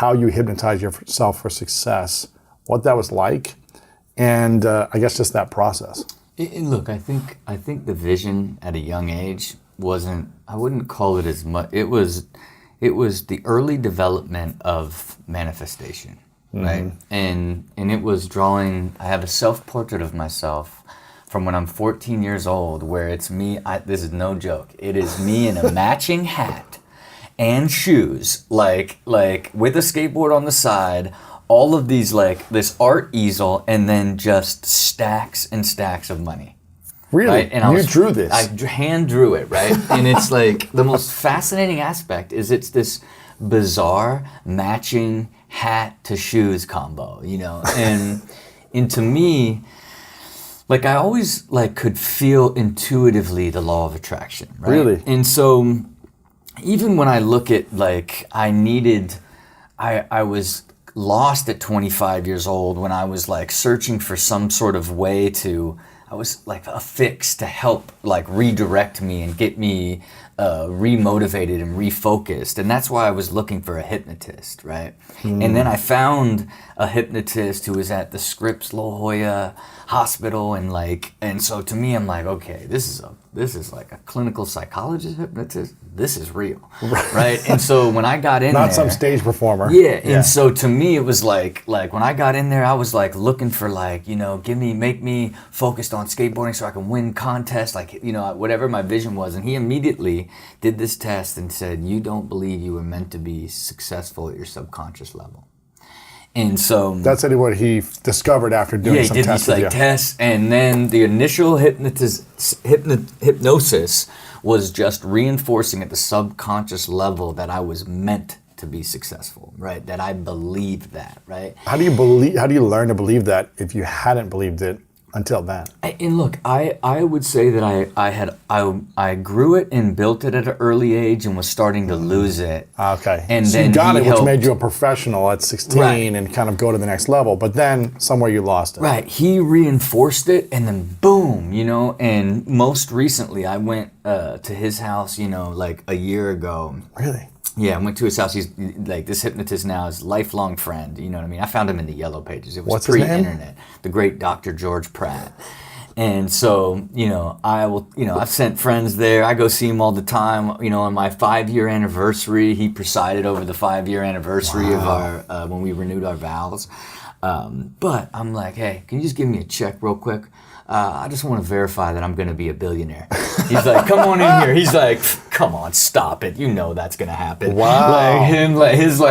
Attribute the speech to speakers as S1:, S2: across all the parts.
S1: how you hypnotize yourself for success, what that was like, and I guess just that process.
S2: Look, I think the vision at a young age wasn't, I wouldn't call it as much, it was the early development of manifestation, right? And it was drawing, I have a self-portrait of myself from when I'm 14 years old, where it's me, this is no joke, it is me in a matching hat and shoes, like with a skateboard on the side, all of these, like this art easel, and then just stacks and stacks of money.
S1: Really?
S2: Right? And
S1: you drew this?
S2: I hand drew it, right? And it's like, the most fascinating aspect is it's this bizarre matching hat to shoes combo, you know? And to me, like I always like could feel intuitively the law of attraction, right?
S1: Really?
S2: And so even when I look at like, I was lost at 25 years old when I was like searching for some sort of way to, I was like a fix to help like redirect me and get me remotivated and refocused. And that's why I was looking for a hypnotist, right? And then I found a hypnotist who was at the Scripps La Jolla Hospital, and so to me, I'm like, okay, this is like a clinical psychologist hypnotist. This is real, right? And so when I got in
S1: Not
S2: there,
S1: some stage performer.
S2: Yeah, and so to me, it was like when I got in there, I was like looking for like, you know, make me focused on skateboarding so I can win contests, like, you know, whatever my vision was. And he immediately did this test and said, you don't believe you were meant to be successful at your subconscious level. And so
S1: that's what he discovered after doing some tests.
S2: Yeah, he did these tests, and then the initial hypnosis was just reinforcing at the subconscious level that I was meant to be successful, right? That I believed that, right?
S1: How do you learn to believe that if you hadn't believed it until then?
S2: And look, I would say that I grew it and built it at an early age and was starting to lose it.
S1: Okay.
S2: And
S1: so
S2: then
S1: you got it,
S2: helped.
S1: Which made you a professional at 16, right, and kind of go to the next level. But then somewhere you lost it.
S2: Right. He reinforced it, and then boom, you know. And most recently, I went to his house, you know, like a year ago.
S1: Really?
S2: Yeah, I went to his house. He's like, this hypnotist now is lifelong friend. You know what I mean? I found him in the Yellow Pages. It was
S1: What's his name?
S2: pre-internet. The great Dr. George Pratt. And so, you know, I've sent friends there. I go see him all the time. You know, on my 5-year anniversary, he presided over the 5-year anniversary of our, when we renewed our vows. But I'm like, hey, can you just give me a check real quick? I just want to verify that I'm going to be a billionaire. He's like, come on in here. He's like, come on, stop it. You know that's going to happen.
S1: Wow.
S2: His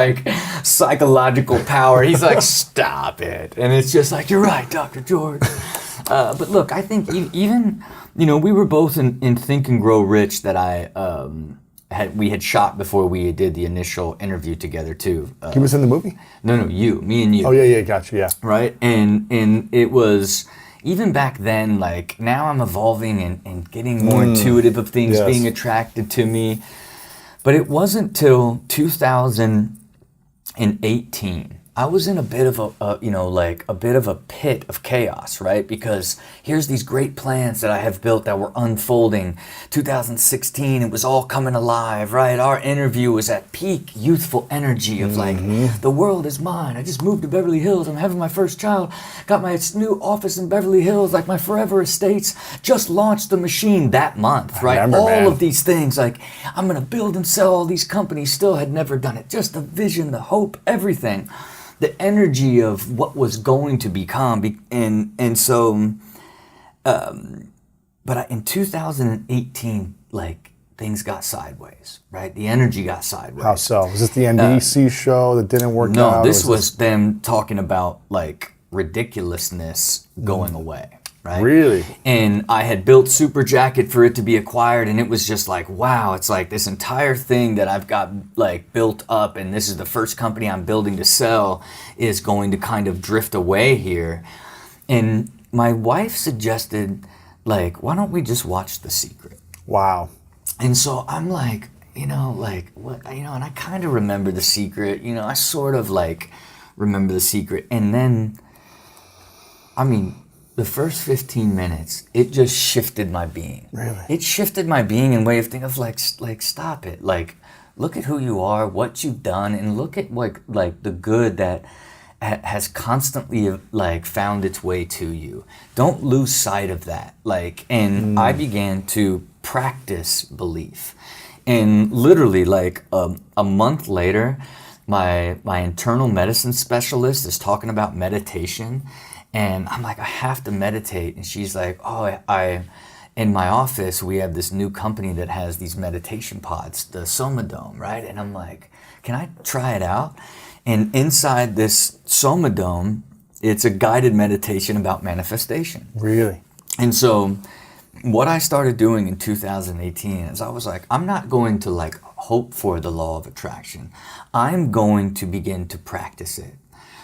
S2: psychological power. He's like, stop it. And it's just like, you're right, Dr. George. But look, I think even, you know, we were both in Think and Grow Rich that we had shot before we did the initial interview together too.
S1: He was in the movie?
S2: No, me and you.
S1: Oh yeah, gotcha, yeah.
S2: Right, and it was, even back then, like now I'm evolving and getting more intuitive of things being attracted to me. But it wasn't till 2018. I was in a bit of a bit of a pit of chaos, right? Because here's these great plans that I have built that were unfolding. 2016, it was all coming alive, right? Our interview was at peak youthful energy of like, the world is mine. I just moved to Beverly Hills. I'm having my first child. Got my new office in Beverly Hills, like my forever estates. Just launched the machine that month, right? All of these things, like I'm gonna build and sell all these companies. Still had never done it. Just the vision, the hope, everything. The energy of what was going to become, and so, but in 2018, like things got sideways, right? The energy got sideways.
S1: How so? Was this the NBC show that didn't work out?
S2: No, this was them talking about like ridiculousness going away. Right?
S1: Really?
S2: And I had built Super Jacket for it to be acquired, and it was just like, wow, it's like this entire thing that I've got like built up, and this is the first company I'm building to sell, is going to kind of drift away here. And my wife suggested, like, why don't we just watch The Secret?
S1: Wow.
S2: And so I'm like, you know, like, what, you know, and I kind of remember The Secret, you know, I sort of like remember The Secret. And then, I mean, the first 15 minutes, it just shifted my being.
S1: Really?
S2: It shifted my being in way of thinking of like stop it. Like look at who you are, what you've done, and look at like the good that has constantly like found its way to you. Don't lose sight of that. Like, and I began to practice belief. And literally like a month later, my internal medicine specialist is talking about meditation, and I'm like, I have to meditate. And she's like, oh, I in my office, we have this new company that has these meditation pods, the Somadome, right? And I'm like, can I try it out? And inside this Somadome, it's a guided meditation about manifestation.
S1: Really?
S2: And so what I started doing in 2018 is I was like, I'm not going to like hope for the law of attraction. I'm going to begin to practice it.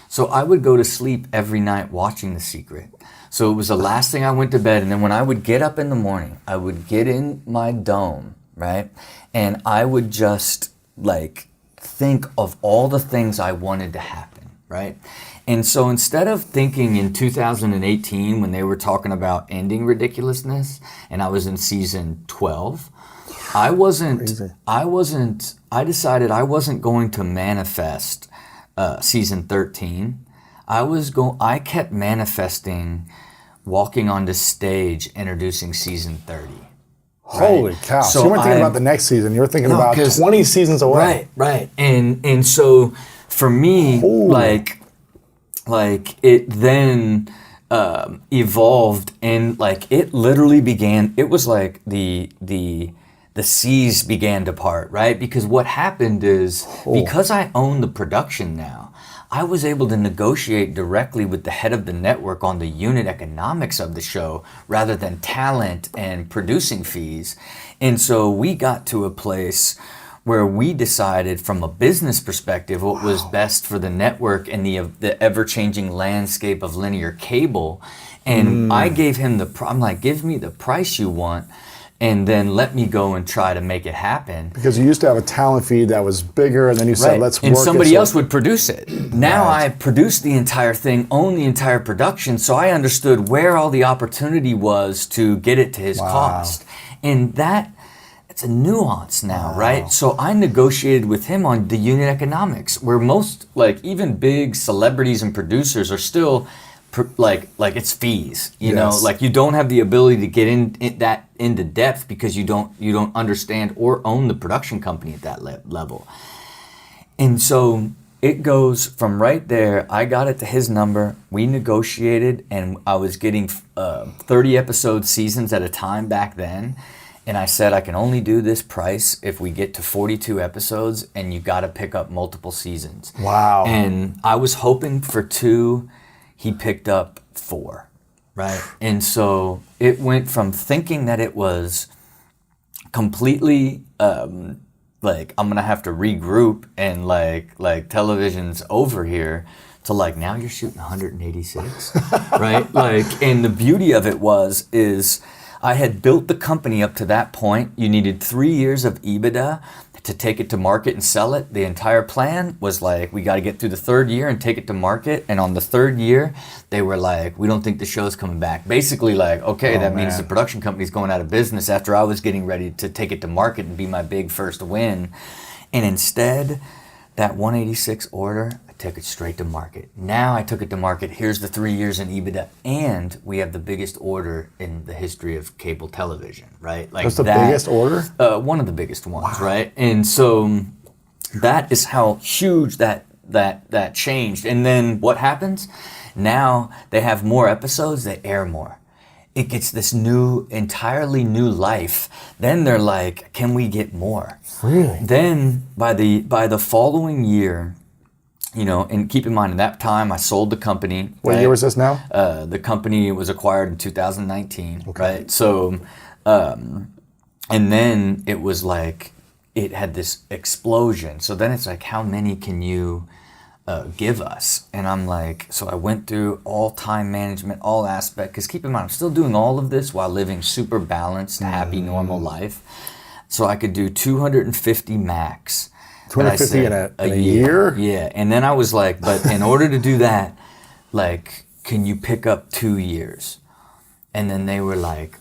S2: So I would go to sleep every night watching The Secret. So it was the last thing I went to bed. And then when I would get up in the morning, I would get in my dome, right? And I would just like think of all the things I wanted to happen, right? And so instead of thinking in 2018 when they were talking about ending ridiculousness and I was in season 12, I decided I wasn't going to manifest season 13. I kept manifesting walking onto stage introducing season 30.
S1: Holy cow. So you weren't thinking about the next season. You were thinking about 20 seasons away.
S2: Right. And so for me, like it then evolved, and like it literally began, it was like the seas began to part, right? Because what happened is because I own the production now, I was able to negotiate directly with the head of the network on the unit economics of the show rather than talent and producing fees. And so we got to a place where we decided from a business perspective what was best for the network and the ever-changing landscape of linear cable. And I gave him I'm like, give me the price you want, and then let me go and try to make it happen.
S1: Because you used to have a talent feed that was bigger, and then you said, let's work it.
S2: And somebody else would produce it. Now I produced the entire thing, own the entire production, so I understood where all the opportunity was to get it to his cost. And it's a nuance now, right? So I negotiated with him on the unit economics, where most, like even big celebrities and producers are still like it's fees, you know, like you don't have the ability to get into depth because you don't understand or own the production company at that level. And so it goes from right there. I got it to his number. We negotiated, and I was getting 30 episode seasons at a time back then. And I said, I can only do this price if we get to 42 episodes, and you got to pick up multiple seasons.
S1: Wow.
S2: And I was hoping for 2. He picked up 4, right? And so it went from thinking that it was completely like I'm gonna have to regroup and like television's over here to like now you're shooting 186, right? Like, and the beauty of it is I had built the company up to that point. You needed 3 years of EBITDA to take it to market and sell it. The entire plan was like, we got to get through the 3rd year and take it to market. And on the 3rd year, they were like, we don't think the show's coming back. Basically like, okay, that means the production company's going out of business after I was getting ready to take it to market and be my big first win. And instead, that 186 order, I took it straight to market. Now I took it to market. Here's the 3 years in EBITDA, and we have the biggest order in the history of cable television, right? Like
S1: that's the biggest order?
S2: One of the biggest ones, right? And so that is how huge that changed. And then what happens? Now they have more episodes, they air more. It gets this entirely new life. Then they're like, can we get more?
S1: Really?
S2: Then by the following year, you know, and keep in mind, at that time, I sold the company.
S1: What year was this now?
S2: The company was acquired in 2019, right? So, and then it was like, it had this explosion. So then it's like, how many can you give us? And I'm like, so I went through all time management, all aspect, because keep in mind, I'm still doing all of this while living super balanced, happy, normal life. So I could do 250 max.
S1: 250 in a year?
S2: Yeah. And then I was like, but in order to do that, like, can you pick up 2 years? And then they were like,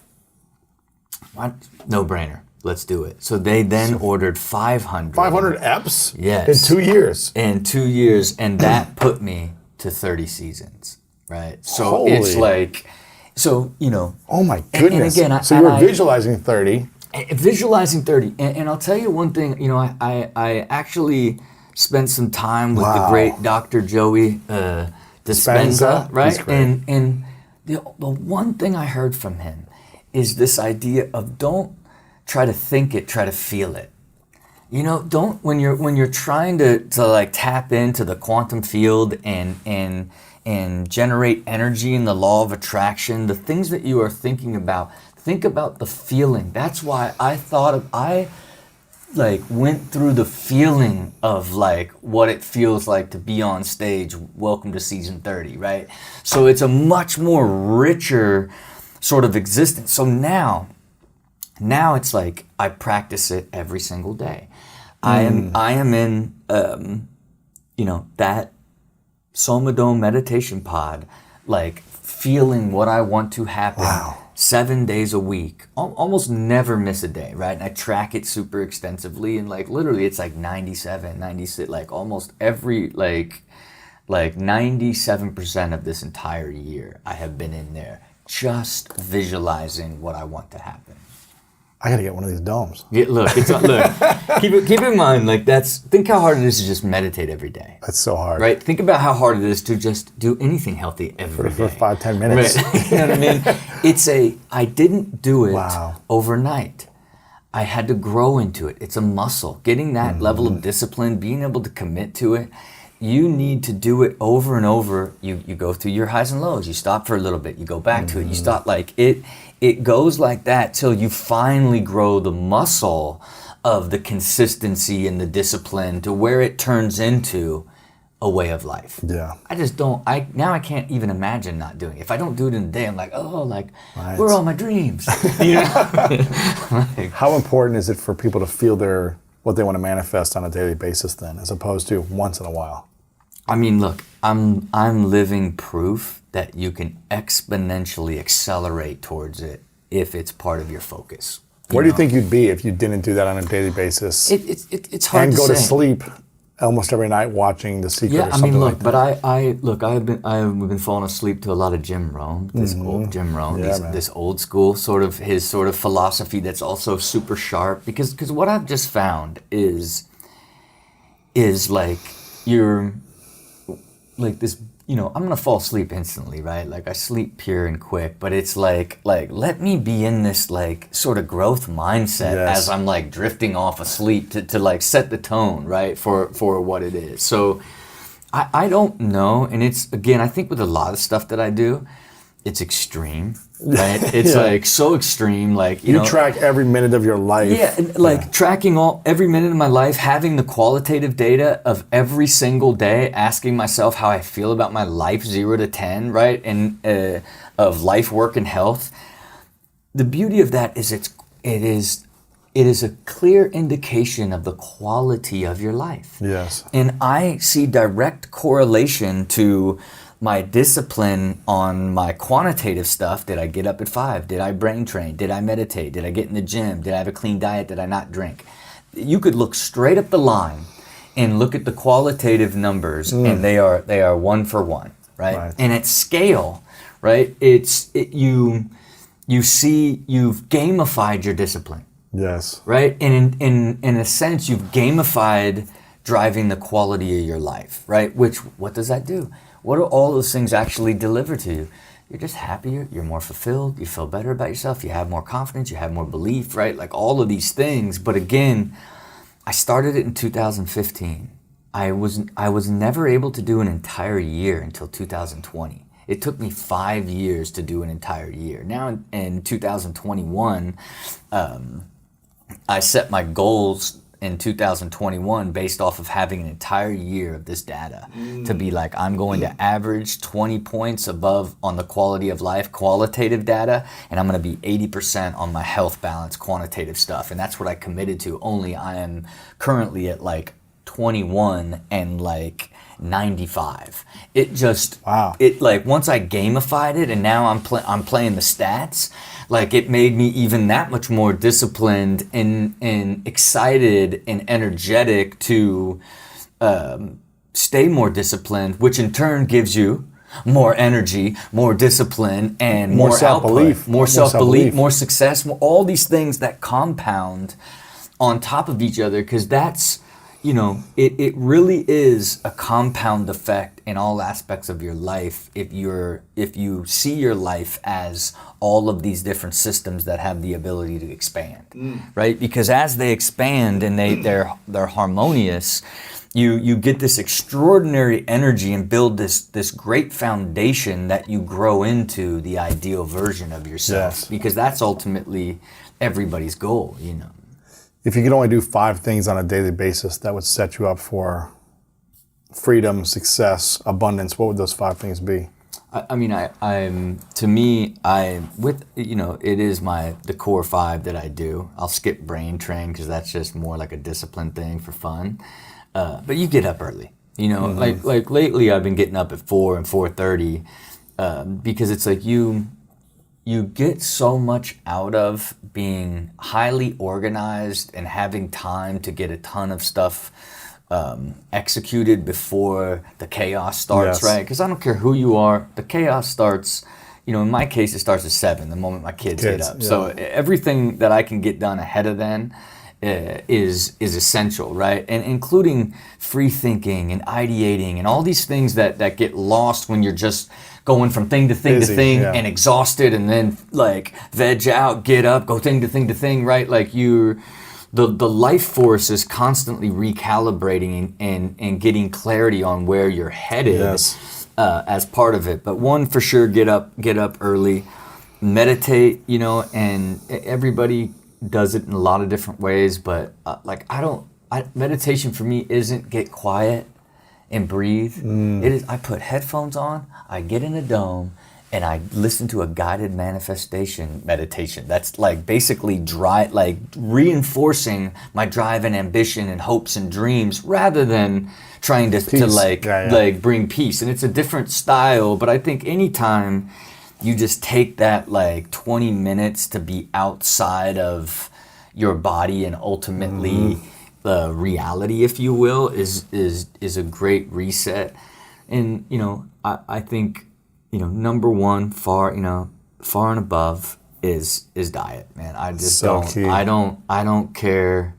S2: what? No brainer. let's do it. So they then ordered 500.
S1: 500 EPs?
S2: Yes.
S1: In 2 years?
S2: In 2 years, and that put me to 30 seasons, right? So
S1: Holy.
S2: it's like, so, you know.
S1: Oh my goodness.
S2: And again,
S1: so you're visualizing 30.
S2: Visualizing 30. And I'll tell you one thing, you know, I actually spent some time with the great Dr. Joey Dispenza, right? And the one thing I heard from him is this idea of don't try to think it, try to feel it. You know, don't when you're trying to like tap into the quantum field and generate energy in the law of attraction, the things that you are thinking about, think about the feeling. That's why I like went through the feeling of like what it feels like to be on stage. Welcome to season 30, right? So it's a much more richer sort of existence. So now it's like I practice it every single day. I am in you know, that Somodome meditation pod, like feeling what I want to happen 7 days a week, almost never miss a day, right? And I track it super extensively, and like literally it's like 97, 96, like almost every, like 97% of this entire year I have been in there just visualizing what I want to happen.
S1: I gotta get one of these domes.
S2: Yeah, look, keep in mind, like think how hard it is to just meditate every day.
S1: That's so hard.
S2: Right? Think about how hard it is to just do anything healthy every day.
S1: For 5-10 minutes.
S2: Right. You know what I mean? I didn't do it overnight. I had to grow into it. It's a muscle. Getting that level of discipline, being able to commit to it, you need to do it over and over. You go through your highs and lows. You stop for a little bit. You go back to it. You stop. Like it goes like that till you finally grow the muscle of the consistency and the discipline to where it turns into a way of life.
S1: Yeah.
S2: I just don't. I can't even imagine not doing it. If I don't do it in a day, I'm like, oh, like where are all my dreams? You know. Like,
S1: how important is it for people to feel what they want to manifest on a daily basis then, as opposed to once in a while?
S2: I mean, look, I'm living proof that you can exponentially accelerate towards it if it's part of your focus.
S1: Where do you think you'd be if you didn't do that on a daily basis?
S2: It's hard
S1: and
S2: to say.
S1: go to sleep almost every night watching The Secret or something like that.
S2: I've been falling asleep to a lot of Jim Rohn, old Jim Rohn, this old school sort of his sort of philosophy that's also super sharp, because what I've just found is like you're like this, you know, I'm gonna fall asleep instantly, right? Like I sleep pure and quick, but it's like let me be in this like sort of growth mindset as I'm like drifting off asleep to like set the tone, right, for what it is. So I don't know, and it's, again, I think with a lot of stuff that I do, it's extreme, right? It's like so extreme, like you know,
S1: track every minute of your life.
S2: Yeah, like tracking every minute of my life, having the qualitative data of every single day, asking myself how I feel about my life, 0 to 10, right? And of life, work, and health. The beauty of that is it is a clear indication of the quality of your life.
S1: Yes.
S2: And I see direct correlation to my discipline on my quantitative stuff. Did I get up at 5? Did I brain train? Did I meditate? Did I get in the gym? Did I have a clean diet? Did I not drink? You could look straight up the line and look at the qualitative numbers, and they are 1 for 1, right? And at scale, right? You see you've gamified your discipline.
S1: Yes.
S2: Right? And in a sense, you've gamified driving the quality of your life, right? Which, what does that do? What do all those things actually deliver to you? You're just happier, you're more fulfilled, you feel better about yourself, you have more confidence, you have more belief, right? Like all of these things. But again, I started it in 2015. I was never able to do an entire year until 2020. It took me 5 years to do an entire year. Now in 2021, I set my goals in 2021 based off of having an entire year of this data to be like, I'm going to average 20 points above on the quality of life qualitative data, and I'm going to be 80% on my health balance quantitative stuff. And that's what I committed to. Only I am currently at like 21, and like 95. It just,
S1: Wow.
S2: it like once I gamified it and now I'm playing the stats, like it made me even that much more disciplined and excited and energetic to stay more disciplined, which in turn gives you more energy, more discipline, and
S1: More
S2: more
S1: self-belief.
S2: output, more self-belief, more success, all these things that compound on top of each other, because that's, you know, it really is a compound effect in all aspects of your life if you see your life as all of these different systems that have the ability to expand, right? Because as they expand and they're harmonious, you get this extraordinary energy and build this great foundation that you grow into the ideal version of yourself.
S1: Yes.
S2: Because that's ultimately everybody's goal, you know.
S1: If you could only do 5 things on a daily basis that would set you up for freedom, success, abundance, what would those 5 things be?
S2: I mean, to me, you know, it is the core 5 that I do. I'll skip brain train because that's just more like a discipline thing for fun. But you get up early, you know, like lately I've been getting up at 4 and 4:30 because it's like you get so much out of being highly organized and having time to get a ton of stuff executed before the chaos starts,
S1: Yes.
S2: right? Because I don't care who you are, the chaos starts, you know, in my case, it starts at 7, the moment my kids get up.
S1: Yeah.
S2: So everything that I can get done ahead of then is essential, right? And including free thinking and ideating and all these things that get lost when you're just going from thing to thing
S1: Busy,
S2: to thing
S1: yeah.
S2: and exhausted, and then like veg out, get up, go thing to thing, right? Like the life force is constantly recalibrating and getting clarity on where you're headed.
S1: Yes.
S2: As part of it. But one, for sure, get up early, meditate, you know, and everybody does it in a lot of different ways, but meditation for me isn't get quiet and breathe. It is, I put headphones on, I get in a dome, and I listen to a guided manifestation meditation. That's like basically reinforcing my drive and ambition and hopes and dreams rather than trying to like bring peace. And it's a different style, but I think anytime you just take that like 20 minutes to be outside of your body and ultimately the reality, if you will, is a great reset. And you know, I think, you know, number one, far and above is diet, man. I just
S1: Key.
S2: I don't care.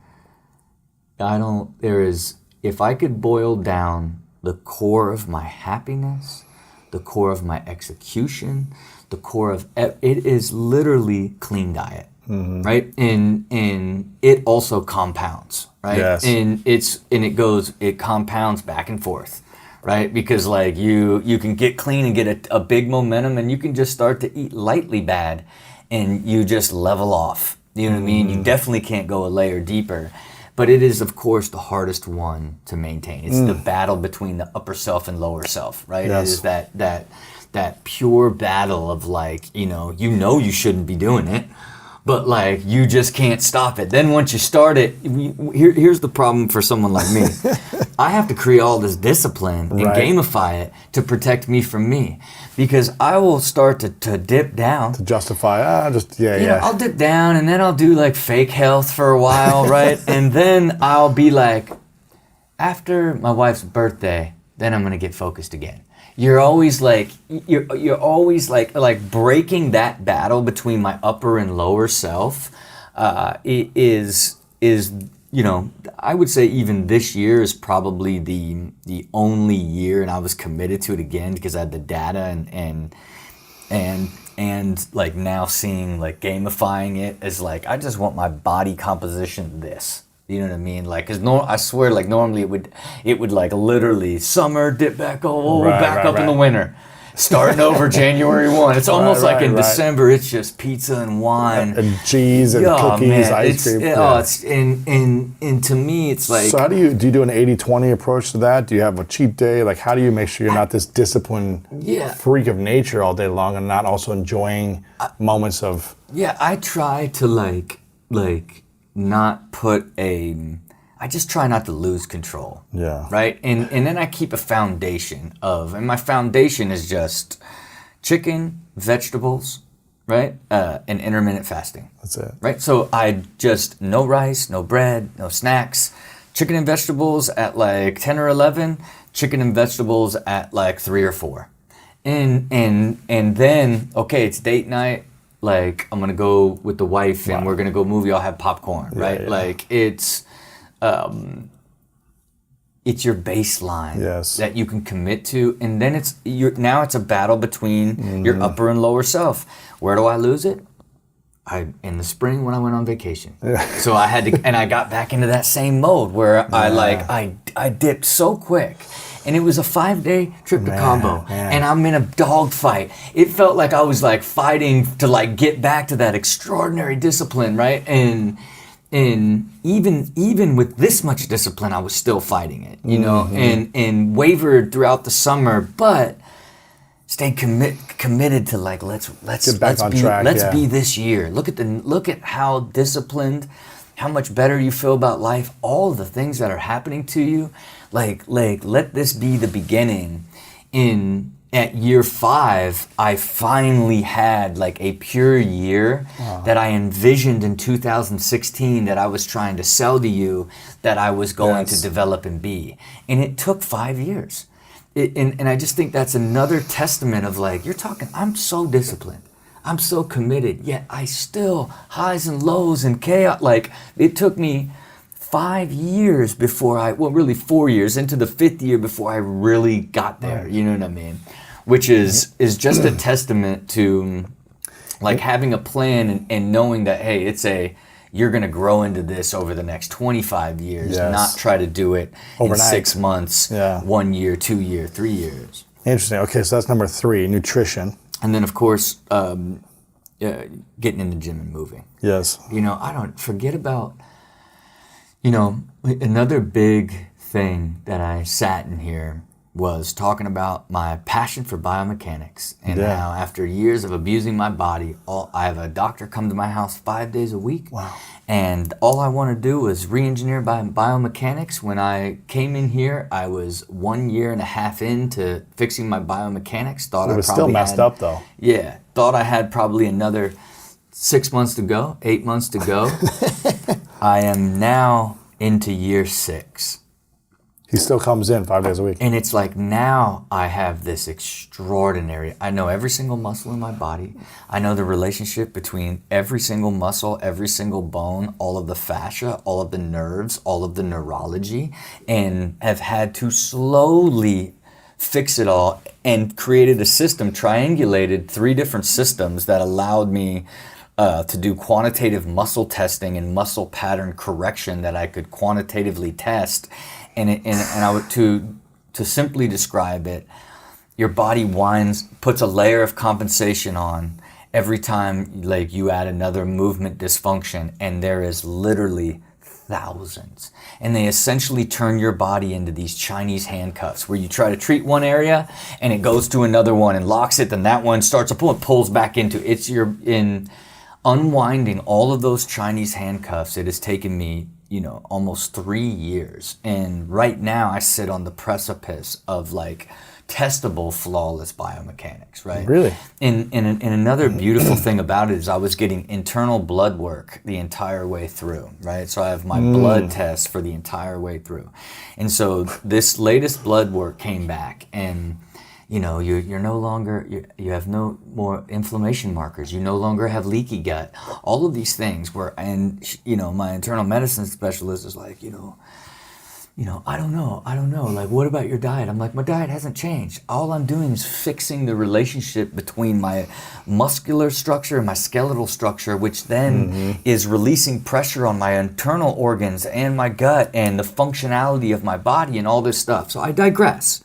S2: If I could boil down the core of my happiness, the core of my execution, the core of it is literally clean diet, right? And it also compounds, right?
S1: Yes.
S2: And it compounds back and forth, right? Because like you can get clean and get a big momentum, and you can just start to eat lightly bad, and you just level off. You know what I mean? You definitely can't go a layer deeper. But it is, of course, the hardest one to maintain. It's the battle between the upper self and lower self, right?
S1: Yes.
S2: It is that pure battle of like, you know you shouldn't be doing it, but like you just can't stop it. Then once you start it, here's the problem for someone like me. I have to create all this discipline and gamify it to protect me from me, because I will start to dip down.
S1: To justify,
S2: You know, I'll dip down and then I'll do like fake health for a while, right? And then I'll be like, after my wife's birthday, then I'm gonna get focused again. You're always like breaking that battle between my upper and lower self. It is you know, I would say even this year is probably the only year, and I was committed to it again because I had the data and like now seeing like gamifying it as like, I just want my body composition this. You know what I mean? Like, cause I swear, like normally it would like literally summer dip back, back up in the winter, starting over January 1. It's almost like in December, it's just pizza and wine
S1: and cheese and cookies, ice cream.
S2: And to me, it's like.
S1: So how do you do an 80-20 approach to that? Do you have a cheat day? Like, how do you make sure you're not this disciplined freak of nature all day long and not also enjoying moments of?
S2: Yeah, I try to like not put I just try not to lose control.
S1: Yeah.
S2: Right? And then I keep a foundation and my foundation is just chicken, vegetables, right? And intermittent fasting.
S1: That's it.
S2: Right? So I just, no rice, no bread, no snacks, chicken and vegetables at like 10 or 11, chicken and vegetables at like 3 or 4. And then, okay, it's date night. Like, I'm going to go with the wife and we're going to go movie. I'll have popcorn, right? Yeah. Like, it's your baseline that you can commit to. And then now it's a battle between your upper and lower self. Where do I lose it? In the spring when I went on vacation. Yeah. So I had to, and I got back into that same mode where I dipped so quick. And it was a 5-day trip to Cabo, and I'm in a dogfight. It felt like I was like fighting to like get back to that extraordinary discipline, right? And even with this much discipline, I was still fighting it, you know, and wavered throughout the summer, but stayed committed to like let's be this year. Look at how disciplined, how much better you feel about life, all the things that are happening to you. Like let this be the beginning. At year 5, I finally had like a pure year that I envisioned in 2016 that I was trying to sell to you that I was going to develop and be. And it took 5 years. And I just think that's another testament of like, you're talking, I'm so disciplined. I'm so committed, yet I still highs and lows and chaos. Like it took me 5 years before really 4 years into the 5th year before I really got there. You know what I mean? Which is just a testament to like having a plan and knowing that, hey, you're going to grow into this over the next 25 years, not try to do it overnight. In 6 months, 1 year, 2 years, 3 years.
S1: Interesting. Okay, so that's number 3, nutrition.
S2: And then, of course, getting in the gym and moving.
S1: Yes.
S2: You know, I don't forget about, you know, another big thing that I sat in here was talking about my passion for biomechanics and how after years of abusing my body, I have a doctor come to my house 5 days a week.
S1: Wow.
S2: And all I want to do is re-engineer biomechanics. When I came in here, I was 1.5 years into fixing my biomechanics. Thought
S1: it was still messed up though.
S2: Yeah. Thought I had probably another 6 months to go, 8 months to go. I am now into year 6.
S1: He still comes in 5 days a week.
S2: And it's like now I have this extraordinary, I know every single muscle in my body. I know the relationship between every single muscle, every single bone, all of the fascia, all of the nerves, all of the neurology, and have had to slowly fix it all and created a system, triangulated 3 different systems that allowed me to do quantitative muscle testing and muscle pattern correction that I could quantitatively test. And I would to simply describe it, your body puts a layer of compensation on every time like you add another movement dysfunction, and there is literally thousands. And they essentially turn your body into these Chinese handcuffs where you try to treat one area and it goes to another one and locks it, then that one starts to pull and pulls back into it. In unwinding all of those Chinese handcuffs, it has taken me, you know, almost 3 years. And right now I sit on the precipice of like testable, flawless biomechanics, right?
S1: Really?
S2: And another beautiful thing about it is I was getting internal blood work the entire way through, right? So I have my blood test for the entire way through. And so this latest blood work came back and you know, you're no longer, you have no more inflammation markers. You no longer have leaky gut. All of these things and you know, my internal medicine specialist is like, you know, I don't know. Like, what about your diet? I'm like, my diet hasn't changed. All I'm doing is fixing the relationship between my muscular structure and my skeletal structure, which then is releasing pressure on my internal organs and my gut and the functionality of my body and all this stuff. So I digress.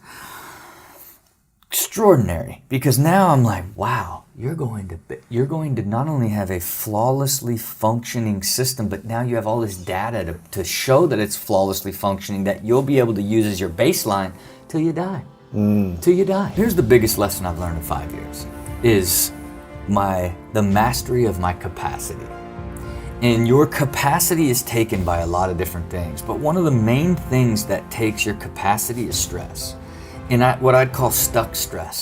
S2: Extraordinary, because now I'm like, wow, you're going to not only have a flawlessly functioning system, but now you have all this data to show that it's flawlessly functioning that you'll be able to use as your baseline till you die. Till you die. Here's the biggest lesson I've learned in 5 years is the mastery of my capacity. And your capacity is taken by a lot of different things. But one of the main things that takes your capacity is stress. And what I'd call stuck stress.